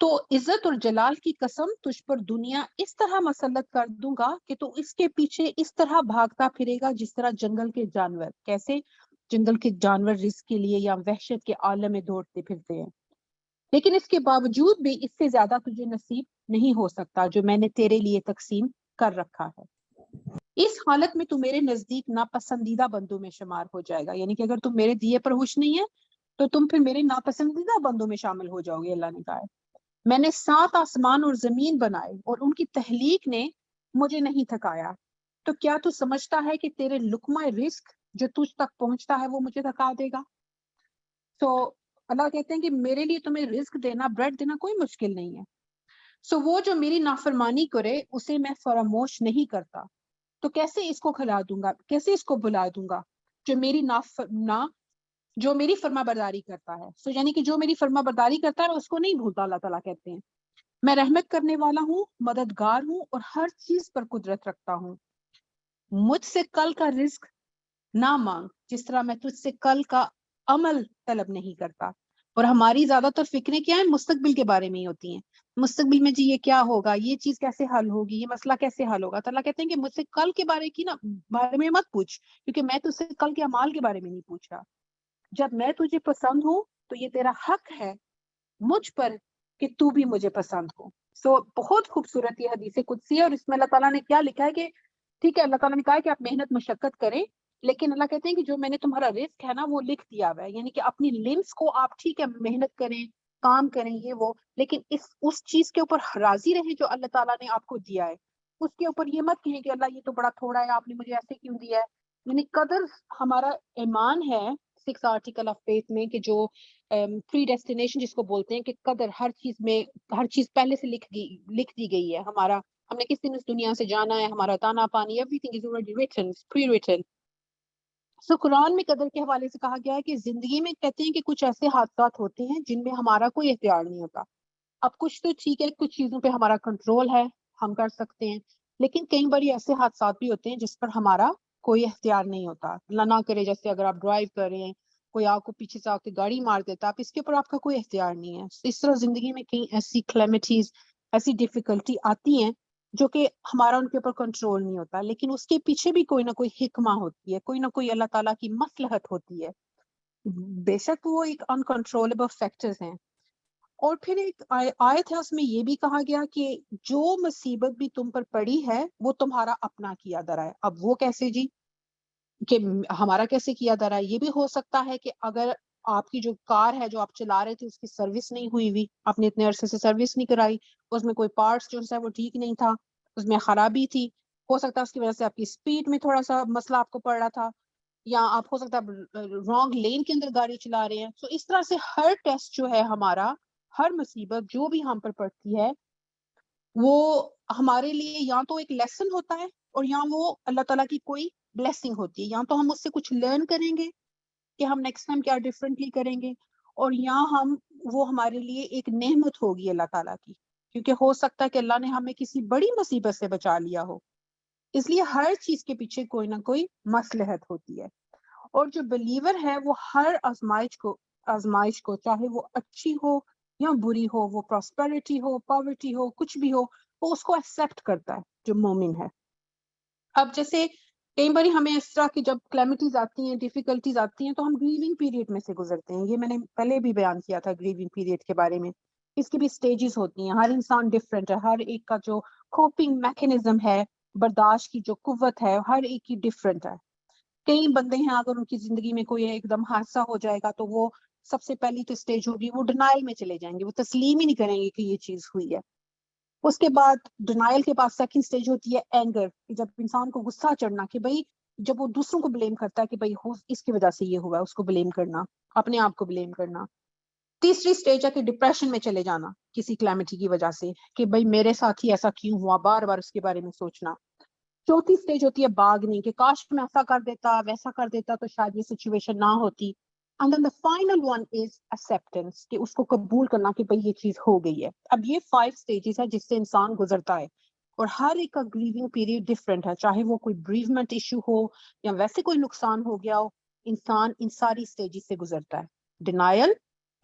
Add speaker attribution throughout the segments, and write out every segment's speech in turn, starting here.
Speaker 1: تو عزت اور جلال کی قسم تجھ پر دنیا اس طرح مسلط کر دوں گا کہ تو اس کے پیچھے اس طرح بھاگتا پھرے گا جس طرح جنگل کے جانور. کیسے؟ جنگل کے جانور رزق کے لیے یا وحشت کے عالم میں دوڑتے پھرتے ہیں. لیکن اس کے باوجود بھی اس سے زیادہ تجھے نصیب نہیں ہو سکتا جو میں نے تیرے لیے تقسیم کر رکھا ہے. اس حالت میں تو میرے نزدیک ناپسندیدہ بندوں میں شمار ہو جائے گا. یعنی کہ اگر تم میرے دیے پر خوش نہیں ہے تو تم پھر میرے ناپسندیدہ بندوں میں شامل ہو جاؤ گے. اللہ نے کہا ہے میں نے 7 آسمان اور زمین بنائے اور ان کی تخلیق نے مجھے نہیں تھکایا. تو کیا تو سمجھتا ہے کہ تیرے لقمہ رزق جو تجھ تک پہنچتا ہے وہ مجھے تھکا دے گا؟ تو اللہ کہتے ہیں کہ میرے لیے تمہیں رزق دینا، بریڈ دینا کوئی مشکل نہیں ہے. سو وہ جو میری نافرمانی کرے اسے میں فراموش نہیں کرتا. تو کیسے اس کو کھلا دوں گا، کیسے اس کو بلا دوں گا جو میری فرما برداری کرتا ہے. سو یعنی کہ جو میری فرما برداری کرتا ہے اس کو نہیں بھولتا. اللہ تعالیٰ کہتے ہیں میں رحمت کرنے والا ہوں، مددگار ہوں اور ہر چیز پر قدرت رکھتا ہوں. مجھ سے کل کا رزق نہ مانگ جس طرح میں تجھ سے کل کا عمل طلب نہیں کرتا. اور ہماری زیادہ تر فکریں کیا ہیں؟ مستقبل کے بارے میں ہی ہوتی ہیں. مستقبل میں جی یہ کیا ہوگا، یہ چیز کیسے حل ہوگی، یہ مسئلہ کیسے حل ہوگا. تو اللہ کہتے ہیں کہ مجھ سے کل کے بارے میں مت پوچھ، کیونکہ میں تجھ سے کل کے اعمال کے بارے میں نہیں پوچھ رہا. جب میں تجھے پسند ہوں تو یہ تیرا حق ہے مجھ پر کہ تو بھی مجھے پسند ہو. سو بہت خوبصورت یہ حدیث قدسی ہے. اور اس میں اللہ تعالیٰ نے کیا لکھا ہے کہ ٹھیک ہے، اللہ تعالیٰ نے کہا ہے کہ آپ محنت مشقت کریں، لیکن اللہ کہتے ہیں کہ جو میں نے تمہارا رزق ہے نا وہ لکھ دیا ہوا ہے. یعنی کہ اپنی لمس کو آپ ٹھیک ہے محنت کریں، کام کریں، یہ وہ، لیکن اس چیز کے اوپر راضی رہیں جو اللہ تعالیٰ نے آپ کو دیا ہے. اس کے اوپر یہ مت کہیں کہ اللہ یہ تو بڑا تھوڑا ہے، آپ نے مجھے ایسے کیوں دیا ہے. یعنی قدر ہمارا ایمان ہے 6 آرٹیکل آف فیتھ میں کہ جو پری ڈیسٹینیشن جس کو بولتے ہیں کہ قدر ہر چیز پہلے سے لکھ دی گئی ہے. ہم نے کس دن اس دنیا سے جانا ہے، ہمارا دانا پانی everything is already written, pre-written. سو قرآن میں قدر کے حوالے سے کہا گیا ہے کہ زندگی میں کہتے ہیں کہ کچھ ایسے حادثات ہوتے ہیں جن میں ہمارا کوئی اختیار نہیں ہوتا. اب کچھ تو ٹھیک ہے، کچھ چیزوں پہ ہمارا کنٹرول ہے، ہم کر سکتے ہیں، لیکن کئی بار ایسے حادثات بھی ہوتے ہیں جس پر ہمارا کوئی اختیار نہیں ہوتا. اللہ نہ کرے جیسے اگر آپ ڈرائیو کر رہے ہیں، کوئی آپ کو پیچھے سے آ کے گاڑی مار دیتا، آپ اس کے اوپر آپ کا کوئی اختیار نہیں ہے. اس طرح زندگی میں کئی ایسی کلیمٹیز، ایسی ڈیفیکلٹی آتی ہیں جو کہ ہمارا ان کے اوپر کنٹرول نہیں ہوتا، لیکن اس کے پیچھے بھی کوئی نہ کوئی حکمہ ہوتی ہے، کوئی نہ کوئی اللہ تعالیٰ کی مصلحت ہوتی ہے. بے شک وہ ایک انکنٹرولبل فیکٹرز ہیں. اور پھر ایک آیت ہے، اس میں یہ بھی کہا گیا کہ جو مصیبت بھی تم پر پڑی ہے وہ تمہارا اپنا کیا درا ہے. اب وہ کیسے جی، کہ ہمارا کیسے کیا درا ہے؟ یہ بھی ہو سکتا ہے کہ اگر آپ کی جو کار ہے جو آپ چلا رہے تھے اس کی سروس نہیں ہوئی، آپ نے اتنے عرصے سے سروس نہیں کرائی، اس میں کوئی پارٹس جو ہے وہ ٹھیک نہیں تھا، اس میں خرابی تھی، ہو سکتا ہے اس کی وجہ سے آپ کی سپیڈ میں تھوڑا سا مسئلہ آپ کو پڑ رہا تھا، یا آپ ہو سکتا ہے رانگ لین کے اندر گاڑی چلا رہے ہیں. تو اس طرح سے ہر ٹیسٹ جو ہے ہمارا، ہر مصیبت جو بھی ہم پر پڑتی ہے وہ ہمارے لیے یا تو ایک لیسن ہوتا ہے اور یا وہ اللہ تعالیٰ کی کوئی بلیسنگ ہوتی ہے. یا تو ہم اس سے کچھ لرن کریں گے کہ ہم نیکسٹ ٹائم کیا ڈیفرنٹلی کریں گے، اور یا وہ ہمارے لیے ایک نعمت ہوگی اللہ تعالیٰ کی، کیونکہ ہو سکتا ہے کہ اللہ نے ہمیں کسی بڑی مصیبت سے بچا لیا ہو. اس لیے ہر چیز کے پیچھے کوئی نہ کوئی مصلحت ہوتی ہے. اور جو بلیور ہے وہ ہر آزمائش کو چاہے وہ اچھی ہو یا بری ہو، وہ پراسپیرٹی ہو، پاورٹی ہو، کچھ بھی ہو، وہ اس کو ایکسیپٹ کرتا ہے جو مومن ہے. اب جیسے کئی بار ہمیں اس طرح کی جب کلیمٹیز آتی ہیں، ڈیفیکلٹیز آتی ہیں، تو ہم گریونگ پیریڈ میں سے گزرتے ہیں. یہ میں نے پہلے بھی بیان کیا تھا گریونگ پیریڈ کے بارے میں. اس کی بھی سٹیجز ہوتی ہیں، ہر انسان ڈفرینٹ ہے، ہر ایک کا جو کوپنگ میکینزم ہے، برداشت کی جو قوت ہے، ہر ایک کی ڈفرینٹ ہے. کئی بندے ہیں اگر ان کی زندگی میں کوئی ایک دم حادثہ ہو جائے گا تو وہ سب سے پہلی تو سٹیج ہوگی وہ ڈینائل میں چلے جائیں گے، وہ تسلیم ہی نہیں کریں گے کہ یہ چیز ہوئی ہے. اس کے بعد ڈینائل کے بعد سیکنڈ سٹیج ہوتی ہے اینگر، جب انسان کو غصہ چڑھنا، کہ بھئی جب وہ دوسروں کو بلیم کرتا ہے کہ بھئی اس کی وجہ سے یہ ہوا، اس کو بلیم کرنا، اپنے آپ کو بلیم کرنا. تیسری سٹیج ہے کہ ڈپریشن میں چلے جانا کسی کلیمٹی کی وجہ سے، کہ بھئی میرے ساتھ ہی ایسا کیوں ہوا، بار بار اس کے بارے میں سوچنا. چوتھی سٹیج ہوتی ہے باغنی، کہ کاش میں ایسا کر دیتا، ویسا کر دیتا تو شاید یہ سچویشن نہ ہوتی. And then the final one is acceptance، کہ اس کو قبول کرنا کہ بھئی یہ چیز ہو گئی ہے. اب یہ 5 سٹیجز ہے جس سے انسان گزرتا ہے، اور ہر ایک کا گریونگ پیریڈ ڈفرینٹ ہے، چاہے وہ کوئی بریومنٹ ایشو ہو یا ویسے کوئی نقصان ہو گیا ہو، انسان ان ساری سٹیجز سے گزرتا ہے. ڈینائل،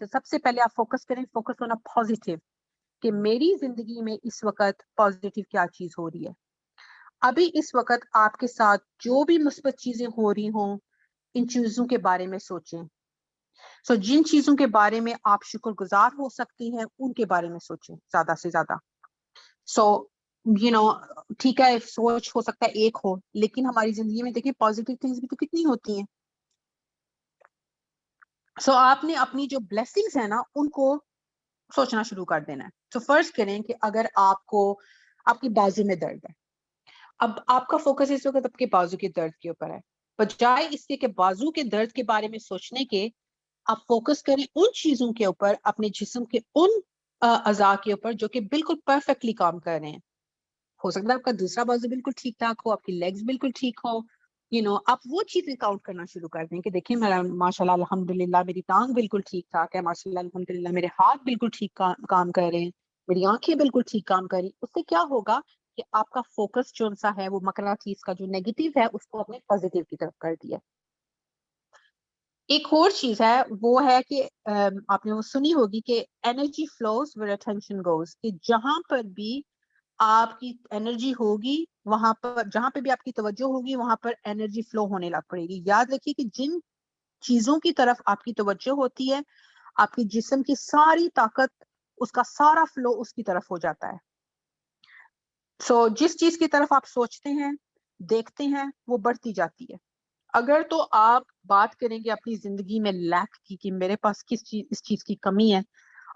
Speaker 1: تو سب سے پہلے آپ فوکس کریں، فوکس ہونا پازیٹیو، کہ میری زندگی میں اس وقت پازیٹیو کیا چیز ہو رہی ہے. ابھی اس وقت آپ کے ساتھ جو بھی مثبت چیزیں ہو رہی ہوں ان چیزوں کے بارے میں سوچیں. سو جن چیزوں کے بارے میں آپ شکر گزار ہو سکتی ہیں ان کے بارے میں سوچیں زیادہ سے زیادہ. سو ٹھیک ہے سوچ ہو سکتا ہے ایک ہو، لیکن ہماری زندگی میں دیکھیں پازیٹیو تھنگس بھی تو کتنی ہوتی ہیں. سو آپ نے اپنی جو بلیسنگز ہیں نا ان کو سوچنا شروع کر دینا ہے. تو فرض کریں کہ اگر آپ کی بازو میں درد ہے، اب آپ کا فوکس اس وقت آپ کے بازو کے درد کے اوپر ہے، بجائے اس کے کہ بازو کے درد کے بارے میں سوچنے کے آپ فوکس کریں ان چیزوں کے اوپر، اپنے جسم کے ان اعضاء کے اوپر جو کہ بالکل پرفیکٹلی کام کر رہے ہیں. ہو سکتا ہے آپ کا دوسرا بازو بالکل ٹھیک ٹھاک ہو، آپ کی لیگز بالکل ٹھیک ہو، آپ وہ چیزیں کاؤنٹ کرنا شروع کر دیں کہ دیکھیں میرا ماشاء اللہ الحمدللہ میری ٹانگ بالکل ٹھیک ٹھاک ہے، ماشاء اللہ الحمدللہ میرے ہاتھ بالکل ٹھیک کام کر رہے ہیں، میری آنکھیں بالکل ٹھیک کام کر رہی. اس سے کیا ہوگا کہ آپ کا فوکس جو سا ہے وہ مقناطیس کا جو نیگیٹو ہے اس کو اپنے پازیٹیو کی طرف کر دیا. ایک اور چیز ہے وہ ہے کہ آپ نے وہ سنی ہوگی کہ energy flows where attention goes, کہ جہاں پر بھی آپ کی انرجی ہوگی وہاں پر، جہاں پہ بھی آپ کی توجہ ہوگی وہاں پر انرجی فلو ہونے لگ پڑے گی. یاد رکھیے کہ جن چیزوں کی طرف آپ کی توجہ ہوتی ہے آپ کی جسم کی ساری طاقت، اس کا سارا فلو اس کی طرف ہو جاتا ہے. سو جس چیز کی طرف آپ سوچتے ہیں دیکھتے ہیں وہ بڑھتی جاتی ہے. اگر تو آپ بات کریں گے اپنی زندگی میں لیک کی کہ میرے پاس اس چیز کی کمی ہے،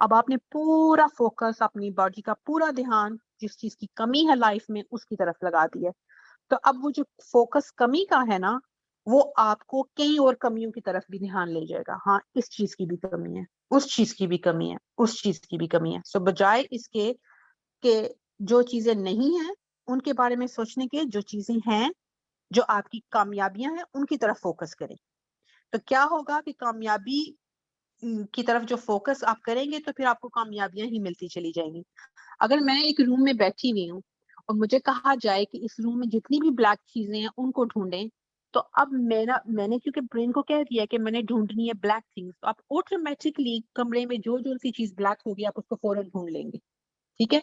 Speaker 1: اب آپ نے پورا فوکس اپنی باڈی کا پورا دھیان جس چیز کی کمی ہے لائف میں اس کی طرف لگا دیا، تو اب وہ جو فوکس کمی کا ہے نا وہ آپ کو کئی اور کمیوں کی طرف بھی دھیان لے جائے گا. ہاں اس چیز کی بھی کمی ہے، اس چیز کی بھی کمی ہے، اس چیز کی بھی کمی ہے. سو بجائے اس کے کہ جو چیزیں نہیں ہیں ان کے بارے میں سوچنے کے، جو چیزیں ہیں جو آپ کی کامیابیاں ہیں ان کی طرف فوکس کریں. تو کیا ہوگا کہ کامیابی کی طرف جو فوکس آپ کریں گے تو پھر آپ کو کامیابیاں ہی ملتی چلی جائیں گی. اگر میں ایک روم میں بیٹھی ہوئی ہوں اور مجھے کہا جائے کہ اس روم میں جتنی بھی بلیک چیزیں ہیں ان کو ڈھونڈیں، تو اب میں نے کیونکہ برین کو کہہ دیا کہ میں نے ڈھونڈنی ہے بلیک تھنگس، تو آپ آٹومیٹکلی کمرے میں جو سی چیز بلیک ہوگی آپ اس کو فوراً ڈھونڈ لیں گے. ٹھیک ہے،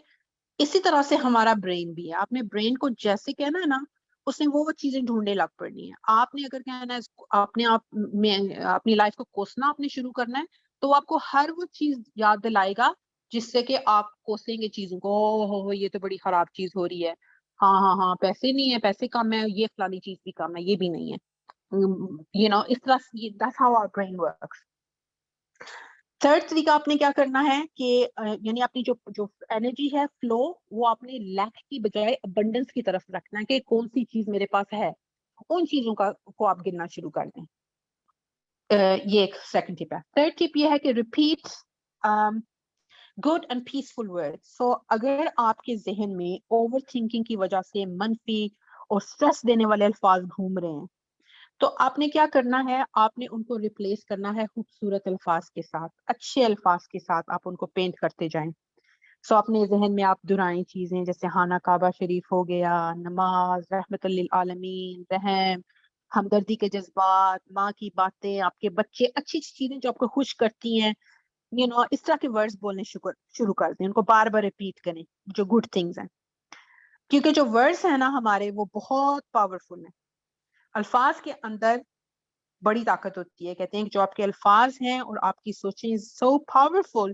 Speaker 1: اسی طرح سے ہمارا برین بھی ہے. آپ نے برین کو جیسے کہنا ہے نا اس نے وہ چیزیں ڈھونڈنے لگ پڑنی ہے. آپ نے اگر کہنا ہے اپنے آپ میں اپنی لائف کو کوسنا آپ نے شروع کرنا ہے تو آپ کو ہر وہ چیز یاد دلائے گا جس سے کہ آپ کوسیں گے چیزوں کو، ہو یہ تو بڑی خراب چیز ہو رہی ہے، ہاں پیسے نہیں ہے، پیسے کم ہے، یہ فلانی چیز بھی کم ہے، یہ بھی نہیں ہے. اس طرح that's how our brain works. Third طریقہ آپ نے کیا کرنا ہے کہ یعنی اپنی جو انرجی ہے فلو وہ اپنے لیک کی بجائے ابنڈنس کی طرف رکھنا ہے کہ کون سی چیز میرے پاس ہے، ان چیزوں کو آپ گننا شروع کر دیں. یہ ایک سیکنڈ ٹپ ہے. تھرڈ ٹپ یہ ہے کہ repeat good and peaceful word. So اگر آپ کے ذہن میں اوور تھنکنگ کی وجہ سے منفی اور سٹریس دینے والے الفاظ گھوم رہے ہیں تو آپ نے کیا کرنا ہے، آپ نے ان کو ریپلیس کرنا ہے خوبصورت الفاظ کے ساتھ، اچھے الفاظ کے ساتھ آپ ان کو پینٹ کرتے جائیں. سو اپنے ذہن میں آپ دہرائیں چیزیں جیسے خانہ کعبہ شریف ہو گیا، نماز، رحمت للعالمین، رحم، ہمدردی کے جذبات، ماں کی باتیں، آپ کے بچے، اچھی چیزیں جو آپ کو خوش کرتی ہیں، اس طرح کے ورڈز بولنے شروع کر دیں. ان کو بار بار ریپیٹ کریں جو گڈ تھنگز ہیں، کیونکہ جو ورڈز ہیں نا ہمارے وہ بہت پاورفل ہیں. الفاظ کے اندر بڑی طاقت ہوتی ہے. کہتے ہیں کہ جو آپ کے الفاظ ہیں اور آپ کی سوچیں سو پاورفل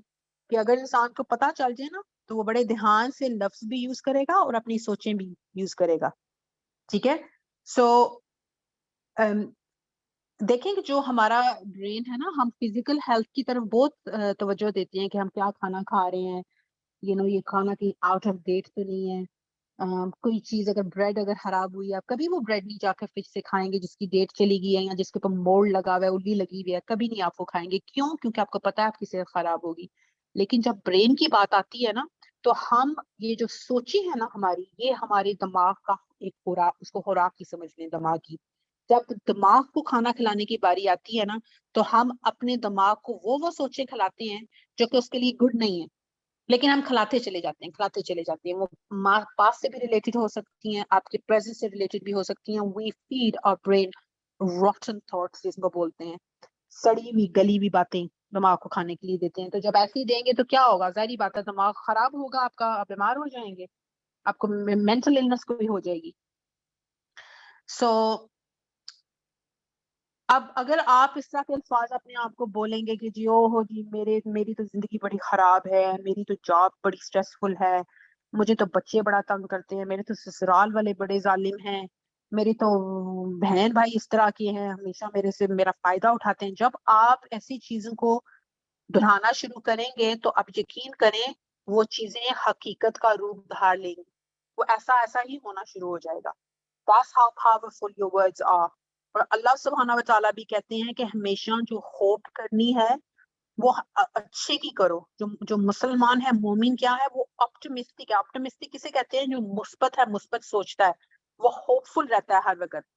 Speaker 1: کہ اگر انسان کو پتا چل جائے نا تو وہ بڑے دھیان سے لفظ بھی یوز کرے گا اور اپنی سوچیں بھی یوز کرے گا. ٹھیک ہے، سو دیکھیں کہ جو ہمارا برین ہے نا ہم فزیکل ہیلتھ کی طرف بہت توجہ دیتے ہیں کہ ہم کیا کھانا کھا رہے ہیں، یہ کھانا کہیں آؤٹ آف ڈیٹ تو نہیں ہے. کوئی چیز اگر بریڈ اگر خراب ہوئی ہے آپ کبھی وہ بریڈ نہیں جا کر فریج سے کھائیں گے جس کی ڈیٹ چلی گئی ہے یا جس کے اوپر مولڈ لگا ہوا ہے، اللی لگی ہوئی ہے، کبھی نہیں آپ وہ کھائیں گے. کیوں؟ کیونکہ آپ کو پتا ہے آپ کی صحت خراب ہوگی. لیکن جب برین کی بات آتی ہے نا تو ہم یہ جو سوچیں ہے نا ہماری، یہ ہمارے دماغ کا ایک خوراک، اس کو خوراک کی سمجھ لیں دماغ کی. جب دماغ کو کھانا کھلانے کی باری آتی ہے نا تو ہم اپنے دماغ کو وہ سوچیں کھلاتے ہیں جو کہ اس کے لیے گڈ نہیں ہے، لیکن ہم کھلاتے چلے جاتے ہیں. وہ پاس سے بھی ریلیٹڈ ہو سکتی ہیں، آپ کے پریزنٹ سے ریلیٹڈ بھی ہو سکتی ہیں. وی فیڈ اور برین روٹن تھاٹس جس کو بولتے ہیں، سڑی ہوئی گلی ہوئی باتیں دماغ کو کھانے کے لیے دیتے ہیں. تو جب ایسے ہی دیں گے تو کیا ہوگا؟ ظاہری بات ہے دماغ خراب ہوگا آپ کا, آپ بیمار ہو جائیں گے, آپ کو مینٹل النس کوئی ہو جائے گی. سو اب اگر آپ اس طرح کے الفاظ اپنے آپ کو بولیں گے کہ جی او ہو جی میری تو زندگی بڑی خراب ہے, میری تو جاب بڑی سٹریسفل ہے, مجھے تو بچے بڑا تنگ کرتے ہیں, میرے تو سسرال والے بڑے ظالم ہیں, میری تو بہن بھائی اس طرح کی ہیں, ہمیشہ میرے سے میرا فائدہ اٹھاتے ہیں. جب آپ ایسی چیزوں کو دہرانا شروع کریں گے تو آپ یقین کریں وہ چیزیں حقیقت کا روپ دھار لیں گی, وہ ایسا ہی ہونا شروع ہو جائے گا. That's how powerful your words are. اور اللہ سبحانہ و تعالیٰ بھی کہتے ہیں کہ ہمیشہ جو ہوپ کرنی ہے وہ اچھے کی کرو. جو مسلمان ہے, مومن کیا ہے, وہ آپٹمسٹک ہے. آپٹمسٹک کسے کہتے ہیں؟ جو مثبت ہے, مثبت سوچتا ہے, وہ ہوپ فل رہتا ہے ہر وقت,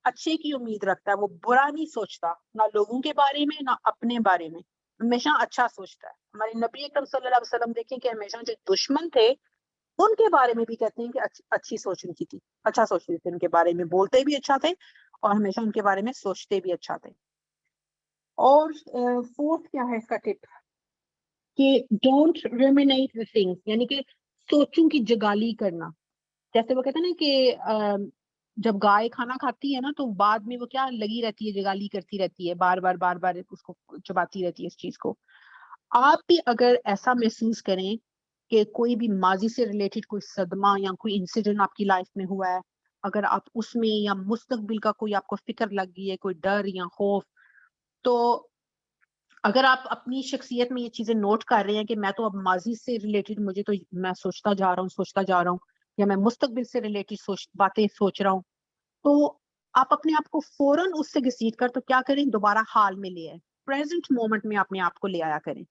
Speaker 1: اچھے کی امید رکھتا ہے, وہ برا نہیں سوچتا, نہ لوگوں کے بارے میں نہ اپنے بارے میں, ہمیشہ اچھا سوچتا ہے. ہمارے نبی اکرم صلی اللہ علیہ وسلم دیکھیں کہ ہمیشہ جو دشمن تھے ان کے بارے میں بھی کہتے ہیں کہ اچھی سوچ ان کی تھی, اچھا سوچ رہے تھے, ان کے بارے میں بولتے بھی اچھا تھے اور ہمیشہ ان کے بارے میں سوچتے بھی اچھا تھے. اور فورتھ کیا ہے اس کا ٹپ کہ ڈونٹ ریمینیٹ دی تھنگس, یعنی کہ سوچوں کی جگالی کرنا. جیسے وہ کہتے ہیں نا کہ جب گائے کھانا کھاتی ہے نا تو بعد میں وہ کیا لگی رہتی ہے, جگالی کرتی رہتی ہے, بار بار اس کو چباتی رہتی ہے اس چیز کو. آپ بھی اگر ایسا محسوس کریں کہ کوئی بھی ماضی سے ریلیٹڈ کوئی صدمہ یا کوئی انسیڈنٹ آپ کی لائف میں ہوا ہے, اگر آپ اس میں یا مستقبل کا کوئی آپ کو فکر لگ گئی ہے, کوئی ڈر یا خوف, تو اگر آپ اپنی شخصیت میں یہ چیزیں نوٹ کر رہے ہیں کہ میں تو اب ماضی سے ریلیٹڈ مجھے تو میں سوچتا جا رہا ہوں یا میں مستقبل سے ریلیٹڈ باتیں سوچ رہا ہوں, تو آپ اپنے آپ کو فوراً اس سے گھسیٹ کر تو کیا کریں, دوبارہ حال میں لے آئیں, پریزنٹ مومنٹ میں اپنے آپ کو لے آیا کریں.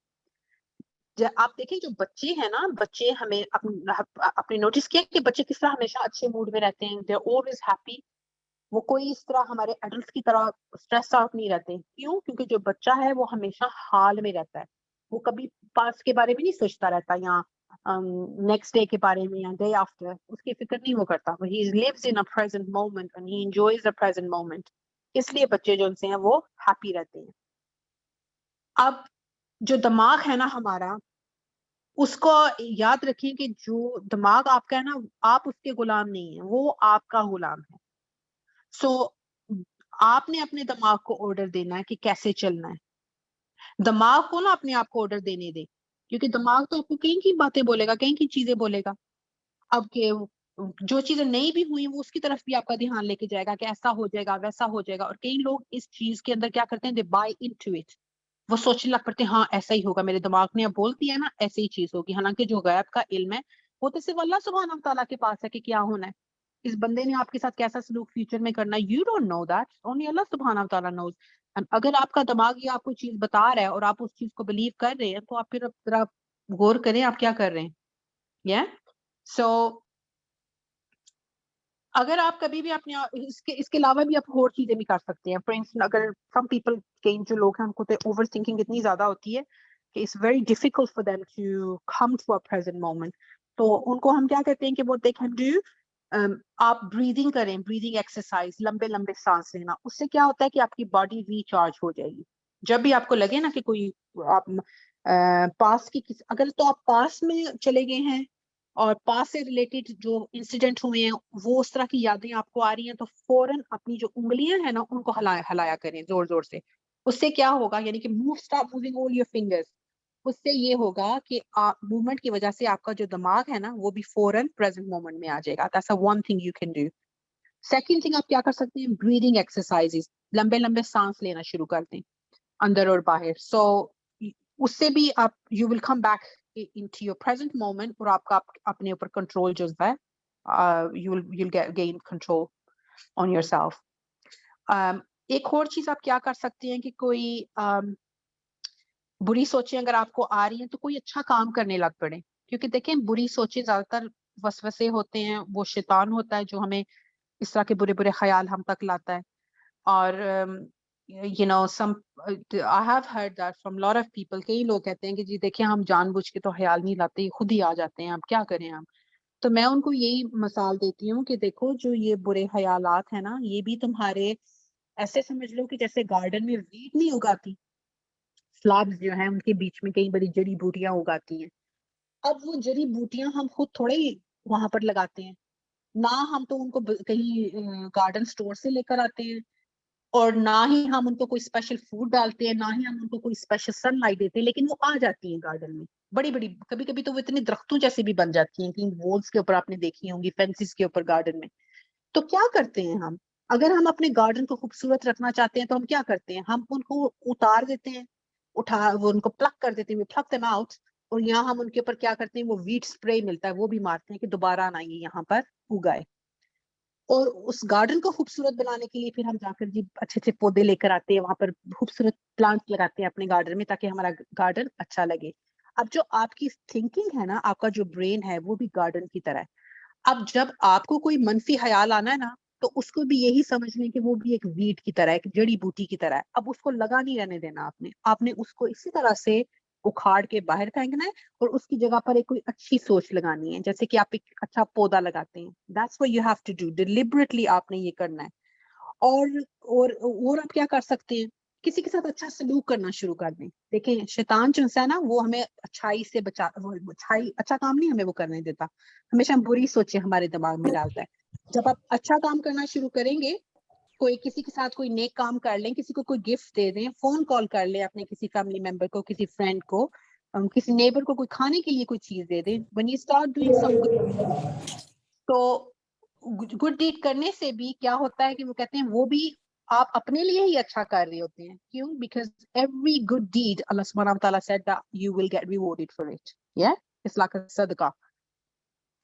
Speaker 1: آپ دیکھیں جو بچے ہیں نا, بچے ہمیں اپنے نوٹس کیا کہ بچے کس طرح ہمیشہ اچھے موڈ میں رہتے ہیں, دے آر آلویز ہیپی. وہ کوئی اس طرح ہمارے ایڈلٹس کی طرح اسٹریس آؤٹ نہیں رہتے. کیوں؟ کیونکہ جو بچہ ہے وہ ہمیشہ حال میں رہتا ہے, وہ کبھی پاسٹ کے بارے میں نہیں سوچتا رہتا یا نیکسٹ ڈے کے بارے میں یا ڈے آفٹر, اس کی فکر نہیں وہ کرتا. He lives in a present moment and he enjoys a present moment. اس لیے بچے جو ان سے ہیں وہ ہیپی رہتے ہیں. اب جو دماغ ہے نا ہمارا, اس کو یاد رکھیں کہ جو دماغ آپ کا ہے نا, آپ اس کے غلام نہیں ہیں, وہ آپ کا غلام ہے. سو آپ نے اپنے دماغ کو آرڈر دینا ہے کہ کیسے چلنا ہے. دماغ کو نا اپنے آپ کو آرڈر دینے دے, کیونکہ دماغ تو آپ کو کہیں کی باتیں بولے گا, کہیں کی چیزیں بولے گا. اب کہ جو چیزیں نہیں بھی ہوئی وہ اس کی طرف بھی آپ کا دھیان لے کے جائے گا کہ ایسا ہو جائے گا ویسا ہو جائے گا. اور کئی لوگ اس چیز کے اندر کیا کرتے ہیں, دے بائی انٹو اٹ, وہ سوچنے لگ پڑتے ہیں ہاں ایسا ہی ہوگا, میرے دماغ نے اب بول دیا ہے نا ایسے ہی چیز ہوگی. حالانکہ جو غیب کا علم ہے وہ تو صرف اللہ سبحانہ تعالیٰ کے پاس ہے کہ کیا ہونا ہے. اس بندے نے آپ کے ساتھ کیسا سلوک فیوچر میں کرنا ہے, you don't know that, only Allah سبحانہ تعالیٰ نوز. اگر آپ کا دماغ یہ آپ کو چیز بتا رہا ہے اور آپ اس چیز کو بلیو کر رہے ہیں, تو آپ پھر ذرا غور کریں آپ کیا کر رہے ہیں. سو اگر آپ کبھی بھی اپنے اس کے علاوہ بھی آپ اور چیزیں بھی کر سکتے ہیں. فار انسٹنس اگر سم پیپل کے جو لوگ ہیں ان کو تو اوور تھنکنگ اتنی زیادہ ہوتی ہے کہ it's very difficult for them to come to a present moment. تو ان کو ہم کیا کہتے ہیں کہ وہ دے کین ڈو, آپ بریدنگ کریں, بریدنگ ایکسرسائز, لمبے لمبے سانس لینا. اس سے کیا ہوتا ہے کہ آپ کی باڈی ریچارج ہو جائے گی. جب بھی آپ کو لگے نا کہ کوئی آپ پاس کی اگر تو آپ پاس میں چلے گئے ہیں اور پاس سے ریلیٹڈ جو انسیڈنٹ ہوئے ہیں وہ اس طرح کی یادیں آپ کو آ رہی ہیں, تو فوراً اپنی جو انگلیاں ہیں نا ان کو ہلایا کریں زور زور سے. اس سے کیا ہوگا, یعنی کہ start moving all your fingers. اس سے یہ ہوگا کہ موومنٹ کی وجہ سے آپ کا جو دماغ ہے نا وہ بھی فوراً پریزنٹ مومنٹ میں آ جائے گا. That's one thing you can do. Second thing آپ کیا کر سکتے ہیں, بریدنگ ایکسرسائز, لمبے لمبے سانس لینا شروع کر دیں اندر اور باہر. سو اس سے بھی آپ you will come back into your present moment, اور آپ کا اپنے اوپر کنٹرول جو ہے you'll gain control on yourself. ایک اور چیز آپ کیا کر سکتے ہیں کہ کوئی بری سوچیں اگر آپ کو آ رہی ہیں تو کوئی اچھا کام کرنے لگ پڑے. کیونکہ دیکھیں بری سوچیں زیادہ تر وسوسے ہوتے ہیں, وہ شیطان ہوتا ہے جو ہمیں اس طرح کے برے برے خیال ہم تک لاتا ہے. اور I have heard that from lot of people, کئی لوگ کہتے ہیں کہ جی دیکھیں ہم جان بوجھ کے تو خیال نہیں لاتے, خود ہی آ جاتے ہیں, اب کیا کریں ہم. تو میں ان کو یہی مثال دیتی ہوں کہ دیکھو جو یہ برے خیالات ہیں نا, یہ بھی تمہارے ایسے سمجھ لو کہ جیسے گارڈن میں ویڈ نہیں اگاتی, سلابز جو ہیں ان کے بیچ میں کئی بڑی جڑی بوٹیاں اگاتی ہیں. اب وہ جڑی بوٹیاں ہم خود تھوڑے ہی وہاں پر لگاتے ہیں, نہ ہم تو ان کو کہیں گارڈن سٹور سے لے کر آتے ہیں, اور نہ ہی ہم ان کو کوئی اسپیشل فوڈ ڈالتے ہیں, نہ ہی ہم ان کو کوئی اسپیشل سن لائٹ دیتے ہیں, لیکن وہ آ جاتی ہیں گارڈن میں بڑی بڑی. کبھی کبھی تو وہ اتنے درختوں جیسے بھی بن جاتی ہیں کہ وولز کے اوپر آپ نے دیکھی ہوں گی, فینسز کے اوپر گارڈن میں. تو کیا کرتے ہیں ہم, اگر ہم اپنے گارڈن کو خوبصورت رکھنا چاہتے ہیں تو ہم کیا کرتے ہیں, ہم ان کو اتار دیتے ہیں, وہ ان کو پلک کر دیتے ہیں, پلک دیم آؤٹ, اور یہاں ہم ان کے اوپر کیا کرتے ہیں, وہ ویٹ سپرے ملتا ہے وہ بھی مارتے ہیں کہ دوبارہ نہ یہ یہاں پر اگائے. اور اس گارڈن کو خوبصورت بنانے کے لیے پھر ہم جا کر جی اچھے اچھے پودے لے کر آتے ہیں, وہاں پر خوبصورت پلانٹ لگاتے ہیں اپنے گارڈن میں تاکہ ہمارا گارڈن اچھا لگے. اب جو آپ کی تھنکنگ ہے نا, آپ کا جو برین ہے وہ بھی گارڈن کی طرح ہے. اب جب آپ کو کوئی منفی خیال آنا ہے نا, تو اس کو بھی یہی سمجھ لیں کہ وہ بھی ایک ویڈ کی طرح ہے, ایک جڑی بوٹی کی طرح ہے. اب اس کو لگا نہیں رہنے دینا, آپ نے اس کو اسی طرح سے اکھاڑ کے باہر پھینکنا ہے, اور اس کی جگہ پر ایک کوئی اچھی سوچ لگانی ہے, جیسے کہ آپ ایک اچھا پودا لگاتے ہیں. That's what you have to do. Deliberately آپ نے یہ کرنا ہے. اور آپ کیا کر سکتے ہیں, کسی کے ساتھ اچھا سلوک کرنا شروع کر دیں. دیکھیں شیطان جو ہے نا, وہ ہمیں اچھائی سے اچھا کام نہیں ہمیں وہ کرنے دیتا, ہمیشہ ہم بری سوچیں ہمارے دماغ میں ڈالتا ہے. جب آپ اچھا کام کرنا شروع کریں گے, کوئی کسی کے ساتھ کوئی نیک کام کر لیں, کسی کو کوئی گفٹ دے دیں, فون کال کر لیں اپنے کسی فیملی ممبر کو, کسی فرینڈ کو, کسی نیبر کو کوئی کھانے کے لیے کوئی چیز دے دیں. when you start doing some good, تو گڈ ڈیڈ کرنے سے بھی کیا ہوتا ہے کہ وہ کہتے ہیں وہ بھی آپ اپنے لیے ہی اچھا کر رہے ہوتے ہیں. کیوں؟ بیکاز ایوری گڈ ڈیڈ اللہ سبحانہ وتعالیٰ said that you will get rewarded for it. Yeah, it's like a صدقہ.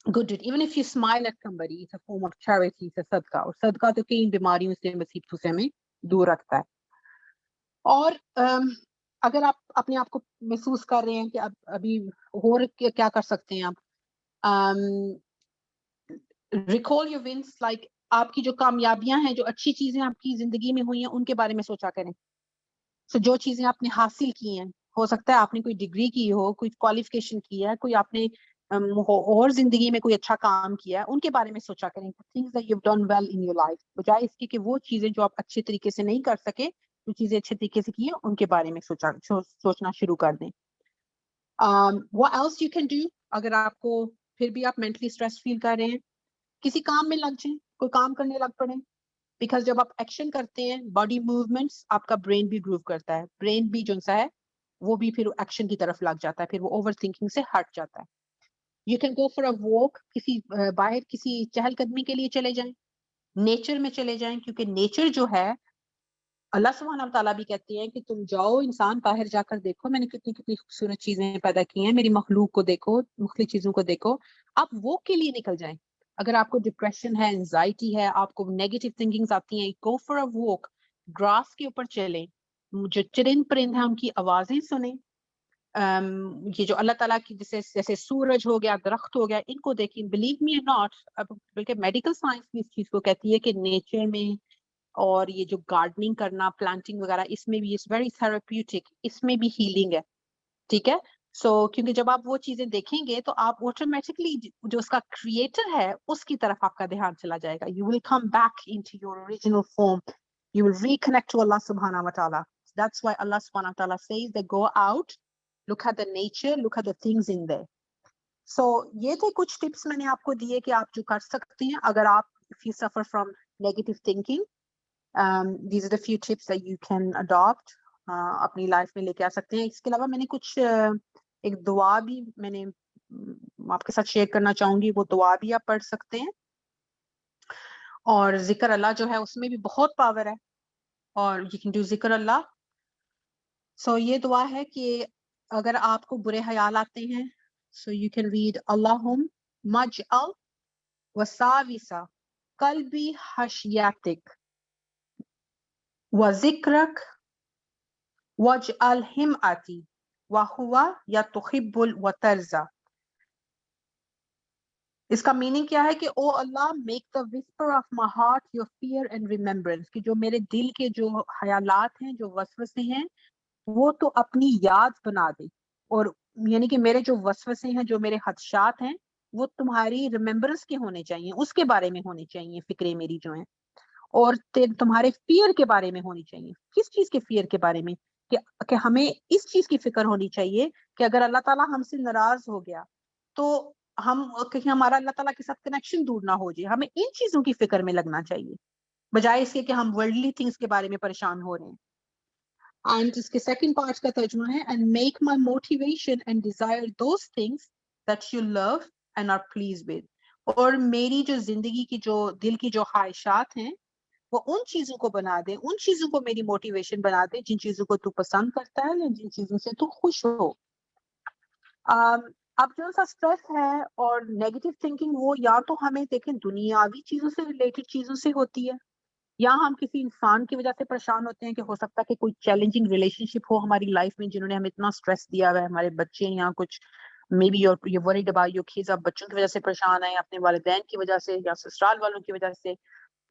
Speaker 1: Good deed. Even if you smile at somebody, it's a form of charity, it's a صدقہ. اور صدقہ تو کئی بیماریوں سے مصیبتوں سے ہمیں دور رکھتا ہے. اور اگر آپ اپنے آپ کو محسوس کر رہے ہیں کہ ابھی اور کیا کر سکتے ہیں آپ, ریکال یور ونس, لائک آپ کی جو کامیابیاں ہیں, جو اچھی چیزیں آپ کی زندگی میں ہوئی ہیں, ان کے بارے میں سوچا کریں. سو جو چیزیں آپ نے حاصل کی ہیں, ہو سکتا ہے آپ نے کوئی ڈگری کی ہو, کوئی کوالیفیکیشن کی ہے, کوئی آپ نے اور زندگی میں کوئی اچھا کام کیا ہے, ان کے بارے میں سوچا کریں. things that you've done well in your life, بجائے اس کی کہ وہ چیزیں جو آپ اچھے طریقے سے نہیں کر سکے, جو چیزیں اچھے طریقے سے کی ہیں ان کے بارے میں سوچنا شروع کر دیں. what else you can do, اگر آپ کو پھر بھی آپ مینٹلی اسٹریس فیل کر رہے ہیں, کسی کام میں لگ جائیں, کوئی کام کرنے لگ پڑیں. بیکاز جب آپ ایکشن کرتے ہیں, باڈی موومنٹس, آپ کا برین بھی گروو کرتا ہے, برین بھی جو سا ہے وہ بھی پھر ایکشن کی طرف لگ جاتا ہے, پھر وہ اوور تھنکنگ سے ہٹ جاتا ہے. You can go for a walk, کسی باہر کسی چہل قدمی کے لیے چلے جائیں, نیچر میں چلے جائیں, کیونکہ نیچر جو ہے اللہ سبحانہ وتعالیٰ بھی کہتے ہیں کہ تم جاؤ انسان, باہر جا کر دیکھو میں نے کتنی کتنی خوبصورت چیزیں پیدا کی ہیں, میری مخلوق کو دیکھو, مختلف چیزوں کو دیکھو. آپ واک کے لیے نکل جائیں. اگر آپ کو ڈپریشن ہے, انزائٹی ہے, آپ کو نیگیٹو تھنکنگز آتی ہیں, go for a walk, grass کے اوپر چلیں, جو چرند پرند ہیں ان کی آوازیں سنیں, یہ جو اللہ تعالیٰ کی جیسے سورج ہو گیا, درخت ہو گیا, ان کو دیکھیں. بلیو می ناٹ, بلکہ میڈیکل سائنس بھی اس چیز کو کہتی ہے کہ نیچر میں اور یہ جو گارڈننگ کرنا, پلانٹنگ وغیرہ, اس میں بھی اٹس ویری تھراپیوٹک, اس میں بھی ہیلنگ ہے. ٹھیک ہے, کیونکہ جب آپ وہ چیزیں دیکھیں گے تو آپ آٹومیٹکلی جو اس کا کریٹر ہے اس کی طرف آپ کا دھیان چلا جائے گا. You will come back into your original form, you will reconnect to Allah سبحانہ وتعالیٰ. That's why Allah subhanahu wa ta'ala says that go out, look at the nature, look at the things in there. So یہ تھے کچھ tips میں نے آپ کو دیے کہ آپ جو کر سکتے ہیں اگر آپ, if you suffer from negative thinking, these are the few tips that you can adopt, اپنی لائف میں لے کے آ سکتے ہیں. اس کے علاوہ میں نے کچھ ایک دعا بھی میں نے آپ کے ساتھ شیئر کرنا چاہوں گی, وہ دعا بھی آپ پڑھ سکتے ہیں. اور ذکر اللہ جو ہے اس میں بھی بہت پاور ہے, اور you can do ذکر اللہ. یہ دعا ہے کہ اگر آپ کو برے خیال آتے ہیں, so you can read اللہم مجعل وساوس قلبی خشیتک وذکرک واجعل ہمتی وہو یتحب الوترزا. اس کا میننگ کیا ہے کہ O Allah, make the whisper of my heart your fear and remembrance, کہ جو میرے دل کے جو خیالات ہیں, جو وسوسے ہیں, وہ تو اپنی یاد بنا دے, اور یعنی کہ میرے جو وسوسے ہیں, جو میرے خدشات ہیں, وہ تمہاری ریممبرنس کے ہونے چاہیے, اس کے بارے میں ہونے چاہیے فکریں میری جو ہیں, اور تمہارے فیئر کے بارے میں ہونی چاہیے. کس چیز کے فیئر کے بارے میں؟ کہ ہمیں اس چیز کی فکر ہونی چاہیے کہ اگر اللہ تعالیٰ ہم سے ناراض ہو گیا تو ہم کہیں ہمارا اللہ تعالیٰ کے ساتھ کنیکشن دور نہ ہو جائے. ہمیں ان چیزوں کی فکر میں لگنا چاہیے بجائے اس کے کہ ہم ورلڈلی تھنگس کے بارے میں پریشان ہو رہے ہیں. اینڈ اس کے سیکنڈ پارٹ کا ترجمہ ہے and make my motivation and desire those things that you love and are pleased with. اور میری جو زندگی کی جو دل کی جو خواہشات ہیں وہ ان چیزوں کو بنا دے, ان چیزوں کو میری موٹیویشن بنا دے جن چیزوں کو تو پسند کرتا ہے یا جن چیزوں سے تو خوش ہو. اب جو سا اسٹریس ہے اور نیگیٹو تھنکنگ وہ یا تو ہمیں دیکھیں دنیاوی چیزوں سے ریلیٹڈ چیزوں سے ہوتی ہے, یا ہم کسی انسان کی وجہ سے پریشان ہوتے ہیں کہ ہو سکتا ہے کہ کوئی چیلنجنگ ریلیشن شپ ہو ہماری لائف میں جنہوں نے ہمیں اتنا اسٹریس دیا ہوا ہے, ہمارے بچے یا کچھ maybe you worried about your kids, آپ بچوں کی وجہ سے پریشان ہیں, اپنے والدین کی وجہ سے یا سسرال والوں کی وجہ سے,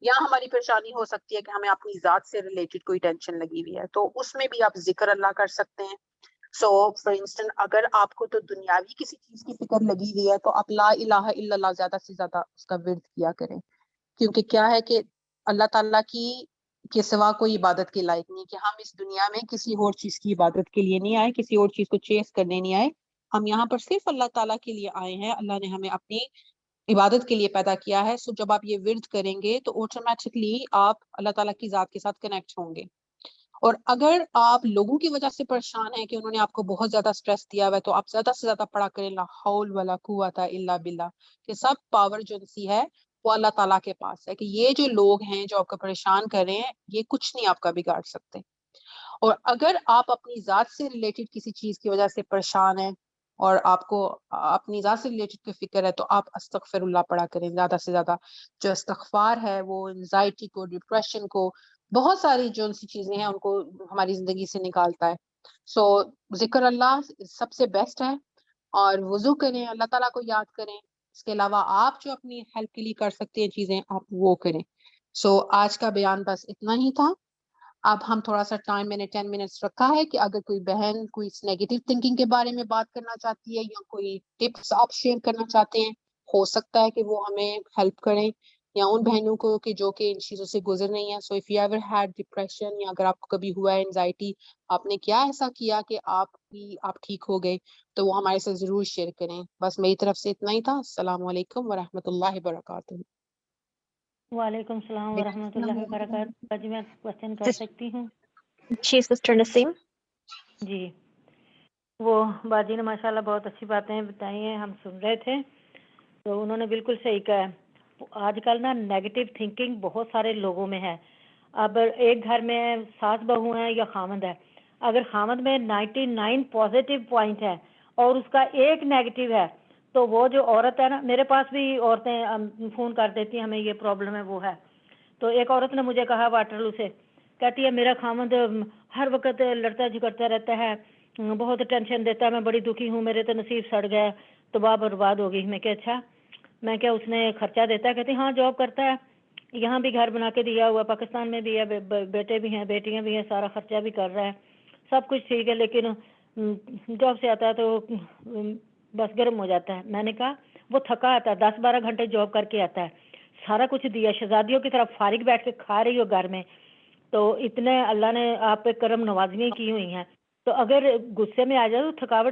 Speaker 1: یا ہماری پریشانی ہو سکتی ہے کہ ہمیں اپنی ذات سے ریلیٹڈ کوئی ٹینشن لگی ہوئی ہے, تو اس میں بھی آپ ذکر اللہ کر سکتے ہیں. سو فار انسٹنس اگر آپ کو تو دنیاوی کسی چیز کی فکر لگی ہوئی ہے تو آپ لا الہ الا اللہ زیادہ سے زیادہ اس کا ورد کیا کریں, کیونکہ کیا ہے کہ اللہ تعالیٰ کی کے سوا کوئی عبادت کے لائق نہیں, کہ ہم اس دنیا میں کسی اور چیز کی عبادت کے لیے نہیں آئے, کسی اور چیز کو چیز کرنے نہیں آئے, ہم یہاں پر صرف اللہ تعالیٰ کے لیے آئے ہیں. اللہ نے ہمیں اپنی عبادت کے لیے پیدا کیا ہے. سو جب آپ یہ ورد کریں گے تو آٹومیٹکلی آپ اللہ تعالیٰ کی ذات کے ساتھ کنیکٹ ہوں گے. اور اگر آپ لوگوں کی وجہ سے پریشان ہیں کہ انہوں نے آپ کو بہت زیادہ سٹریس دیا ہوا ہے تو آپ زیادہ سے زیادہ پڑھا کریں لا حول ولا قوت الا باللہ, کہ سب پاور جو سی ہے وہ اللہ تعالیٰ کے پاس ہے, کہ یہ جو لوگ ہیں جو آپ کو پریشان کر رہے ہیں یہ کچھ نہیں آپ کا بگاڑ سکتے. اور اگر آپ اپنی ذات سے ریلیٹڈ کسی چیز کی وجہ سے پریشان ہیں اور آپ کو اپنی ذات سے ریلیٹڈ کی فکر ہے تو آپ استغفر اللہ پڑھا کریں زیادہ سے زیادہ. جو استغفار ہے وہ انزائٹی کو, ڈپریشن کو, بہت ساری جو سی چیزیں ہیں ان کو ہماری زندگی سے نکالتا ہے. سو ذکر اللہ سب سے بیسٹ ہے, اور وضو کریں, اللہ تعالیٰ کو یاد کریں. اس کے علاوہ آپ جو اپنی ہیلپ کے لیے کر سکتے ہیں چیزیں آپ وہ کریں. سو آج کا بیان بس اتنا ہی تھا. اب ہم تھوڑا سا ٹائم میں نے 10 منٹس رکھا ہے کہ اگر کوئی بہن کوئی نیگیٹو تھنکنگ کے بارے میں بات کرنا چاہتی ہے یا کوئی ٹپس آپ شیئر کرنا چاہتے ہیں, ہو سکتا ہے کہ وہ ہمیں ہیلپ کریں, یا ان بہنوں کو کہ جو کہ ان چیزوں سے گزر رہی ہیں. So if you ever head depression, یا اگر آپ کو کبھی ہوا ہے انزائٹی, آپ نے کیا ایسا کیا کہ آپ ٹھیک ہو گئے, تو وہ ہمارے ساتھ ضرور شیئر کریں. بس میری طرف سے اتنا ہی تھا. السلام علیکم ورحمۃ اللہ وبرکاتہ.
Speaker 2: وعلیکم السلام ورحمۃ اللہ وبرکاتہ. جی میں کوشچن کر سکتی ہوں؟
Speaker 3: جی سسٹر نسیم.
Speaker 2: جی وہ باجی نے ماشاءاللہ بہت اچھی باتیں بتائی ہیں, ہم سن رہے تھے تو انہوں نے بالکل صحیح کہا ہے. آج کل نا نیگیٹو تھنکنگ بہت سارے لوگوں میں ہے. اب ایک گھر میں ساس بہو ہیں یا خامند ہے, اگر خامند میں 99 پازیٹیو پوائنٹ ہے اور اس کا ایک نیگیٹو ہے تو وہ جو عورت ہے نا, میرے پاس بھی عورتیں فون کر دیتی ہیں ہمیں یہ پرابلم ہے وہ ہے. تو ایک عورت نے مجھے کہا واٹرلو سے, کہتی ہے میرا خامند ہر وقت لڑتا جھگڑتا رہتا ہے, بہت ٹینشن دیتا ہے, میں بڑی دکھی ہوں, میرے تو نصیب سڑ گئے, تباہ برباد ہو گئی. میں کہ اچھا, میں کیا اس نے خرچہ دیتا ہے؟ کہتی ہاں جاب کرتا ہے, یہاں بھی گھر بنا کے دیا ہوا, پاکستان میں بھی ہے, بیٹے بھی ہیں بیٹیاں بھی ہیں, سارا خرچہ بھی کر رہا ہے, سب کچھ ٹھیک ہے, لیکن جاب سے آتا ہے تو بس گرم ہو جاتا ہے. میں نے کہا وہ تھکا آتا ہے, 10-12 گھنٹے جاب کر کے آتا ہے, سارا کچھ دیا, شہزادیوں کی طرف فارغ بیٹھ کے کھا رہی ہو گھر میں, تو اتنے اللہ نے آپ پہ کرم نوازیاں کی ہوئی ہیں. تو اگر غصے میں آ جائے تو تھکاوٹ